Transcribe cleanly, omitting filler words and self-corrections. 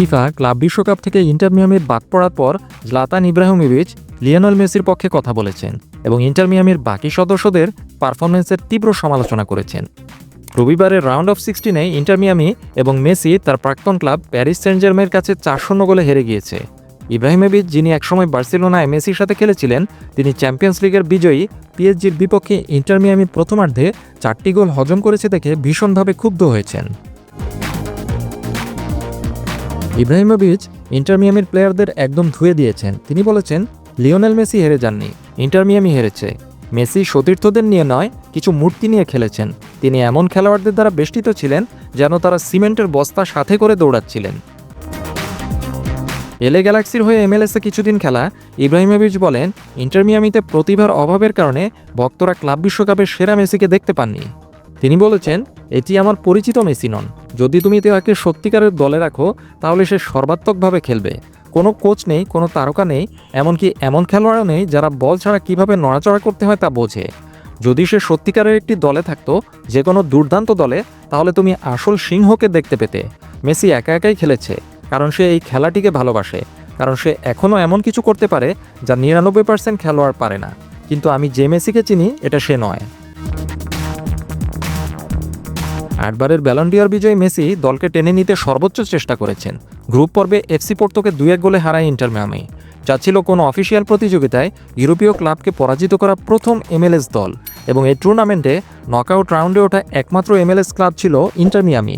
FIFA club বিশ্বকাপ থেকে inter মিয়ামির বাদ পড়ার পর জ্লাতান ইব্রাহিমোভিচ লিওনেল মেসির পক্ষে কথা বলেছেন এবং ইন্টার মিয়ামির বাকি সদস্যদের পারফরম্যান্সের তীব্র সমালোচনা করেছেন। রবিবারের রাউন্ড অফ 16-এ ইন্টার মিয়ামি এবং মেসি তার প্রাক্তন ক্লাব প্যারিস সেন্ট জার্মের কাছে 4-0 গোলে হেরে গিয়েছে। ইব্রাহিমোভিচ, যিনি একসময় বার্সেলোনায় মেসির সাথে খেলেছিলেন, তিনি চ্যাম্পিয়ন্স লিগের বিজয়ী পিএসজির বিপক্ষে ইন্টার মিয়ামির প্রথমার্ধে 4টি গোল হজম করেছে দেখে ভীষণভাবে ক্ষুব্ধ হয়েছেন। ইব্রাহিমোভিচ ইন্টার মিয়ামির প্লেয়ারদের একদম ধুয়ে দিয়েছেন। তিনি বলেছেন, লিওনেল মেসি হেরে যাননি, ইন্টার মিয়ামি হেরেছে। মেসি সতীর্থদের নিয়ে নয়, কিছু মূর্তি নিয়ে খেলেছেন। তিনি এমন খেলোয়াড়দের দ্বারা বেষ্টিত ছিলেন যেন তারা সিমেন্টের বস্তা সাথে করে দৌড়াচ্ছিলেন। এলএ গ্যালাক্সির হয়ে এমএলএসে কিছুদিন খেলা ইব্রাহিমোভিচ বলেন, ইন্টার মিয়ামিতে প্রতিভার অভাবের কারণে ভক্তরা ক্লাব বিশ্বকাপের সেরা মেসিকে দেখতে পাননি। তিনি বলেছেন, এটি আমার পরিচিত মেসি নন। যদি তুমি তাকে সত্যিকারের দলে রাখো তাহলে সে সর্বাত্মকভাবে খেলবে। কোনো কোচ নেই, কোনো তারকা নেই, এমনকি এমন খেলোয়াড়ও নেই যারা বল ছাড়া কীভাবে নড়াচড়া করতে হয় তা বোঝে। যদি সে সত্যিকারের একটি দলে থাকতো, যে কোনো দুর্দান্ত দলে, তাহলে তুমি আসল সিংহকে দেখতে পেতে। মেসি একা একাই খেলেছে, কারণ সে এই খেলাটিকে ভালোবাসে, কারণ সে এখনও এমন কিছু করতে পারে যা 99% খেলোয়াড় পারে না। কিন্তু আমি যে মেসিকে চিনি, এটা সে নয়। 8বারের ব্যালন ডি'অর বিজয়ী মেসি দলকে টেনে নিতে সর্বোচ্চ চেষ্টা করেছেন। গ্রুপ পর্বে এফসি পোর্তোকে 2-1 গোলে হারায় ইন্টার মিয়ামি। যা ছিল কোনো অফিসিয়াল প্রতিযোগিতায় ইউরোপীয় ক্লাবকে পরাজিত করা প্রথম এমএলএস দল, এবং এই টুর্নামেন্টে নকআউট রাউন্ডে ওঠা একমাত্র এমএলএস ক্লাব ছিল ইন্টার মিয়ামি।